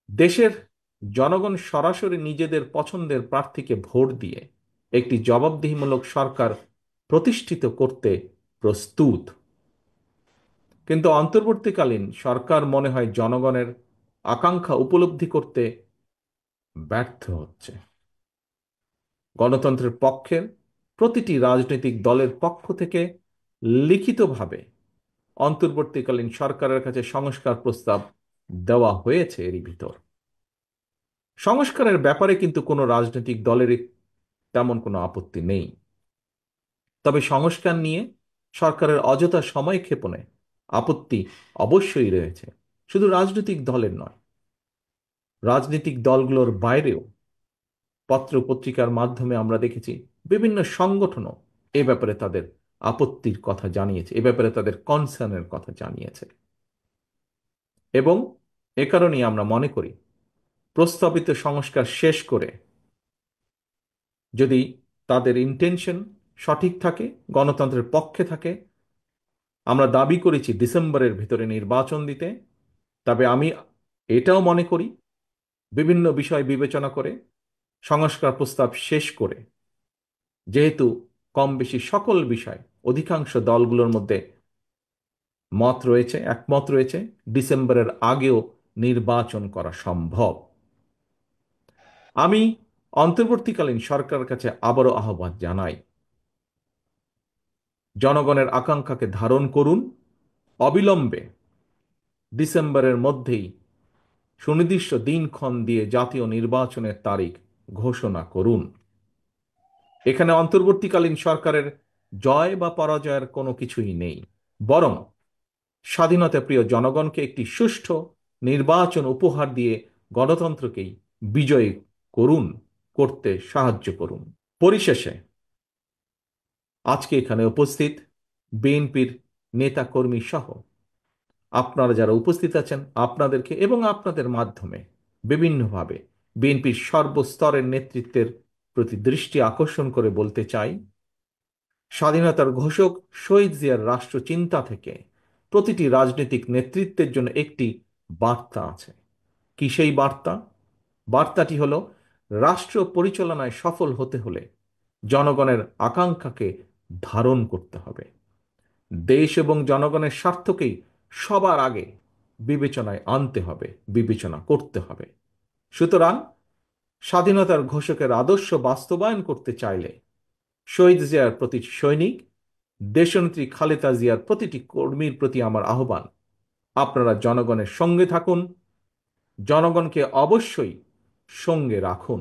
দেশের জনগণ সরাসরি নিজেদের পছন্দের প্রার্থীকে ভোট দিয়ে একটি জবাবদিহিমূলক সরকার প্রতিষ্ঠিত করতে প্রস্তুত। কিন্তু অন্তর্বর্তীকালীন সরকার মনে হয় জনগণের আকাঙ্ক্ষা উপলব্ধি করতে ব্যর্থ হচ্ছে। গণতন্ত্রের পক্ষের প্রতিটি রাজনৈতিক দলের পক্ষ থেকে লিখিতভাবে অন্তর্বর্তীকালীন সরকারের কাছে সংস্কার প্রস্তাব দেওয়া হয়েছে। এরই ভিতর সংস্কারের ব্যাপারে কিন্তু কোনো রাজনৈতিক দলেরই তেমন কোনো আপত্তি নেই। তবে সংস্কার নিয়ে সরকারের অযথা সময় ক্ষেপণে আপত্তি অবশ্যই রয়েছে, শুধু রাজনৈতিক দলের নয়, রাজনৈতিক দলগুলোর বাইরেও পত্র পত্রিকার মাধ্যমে আমরা দেখেছি বিভিন্ন সংগঠনও এ ব্যাপারে তাদের আপত্তির কথা জানিয়েছে, এ ব্যাপারে তাদের কনসার্নের কথা জানিয়েছে। এবং এ কারণেই আমরা মনে করি প্রস্তাবিত সংস্কার শেষ করে যদি তাদের ইন্টেনশন সঠিক থাকে, গণতন্ত্রের পক্ষে থাকে, আমরা দাবি করেছি ডিসেম্বরের ভিতরে নির্বাচন দিতে, তবে আমি এটাও মনে করি বিভিন্ন বিষয় বিবেচনা করে সংস্কার প্রস্তাব শেষ করে, যেহেতু কম বেশি সকল বিষয় অধিকাংশ দলগুলোর মধ্যে একমত রয়েছে, ডিসেম্বরের আগেও নির্বাচন করা সম্ভব। আমি অন্তর্বর্তীকালীন সরকারের কাছে আবারও আহ্বান জানাই, জনগণের আকাঙ্ক্ষাকে ধারণ করুন, অবিলম্বে ডিসেম্বরের মধ্যেই সুনির্দিষ্ট দিনক্ষণ দিয়ে জাতীয় নির্বাচনের তারিখ ঘোষণা করুন। এখানে অন্তর্বর্তীকালীন সরকারের জয় বা পরাজয়ের কোনো কিছুই নেই, বরং স্বাধীনতা প্রিয় জনগণকে একটি সুষ্ঠু নির্বাচন উপহার দিয়ে গণতন্ত্রকেই বিজয়ী করতে সাহায্য করুন। পরিশেষে আজকে এখানে উপস্থিত বিএনপির নেতা কর্মী সহ আপনারা যারা উপস্থিত আছেন, আপনাদেরকে এবং আপনাদের মাধ্যমে বিভিন্নভাবে বিএনপির সর্বস্তরের নেতৃত্বের প্রতি দৃষ্টি আকর্ষণ করে বলতে চাই, স্বাধীনতার ঘোষক শহীদ জিয়ার রাষ্ট্রচিন্তা থেকে প্রতিটি রাজনৈতিক নেতৃত্বের জন্য একটি বার্তা আছে। কি সেই বার্তা? বার্তাটি হলো, রাষ্ট্র পরিচালনায় সফল হতে হলে জনগণের আকাঙ্ক্ষাকে ধারণ করতে হবে, দেশ এবং জনগণের স্বার্থকেই সবার আগে বিবেচনায় আনতে হবে, বিবেচনা করতে হবে। সুতরাং স্বাধীনতার ঘোষকের আদর্শ বাস্তবায়ন করতে চাইলে শহীদ জিয়ার প্রতি সৈনিক, দেশনেত্রী খালেদা জিয়ার প্রতিটি কর্মীর প্রতি আমার আহ্বান, আপনারা জনগণের সঙ্গে থাকুন, জনগণকে অবশ্যই সঙ্গে রাখুন।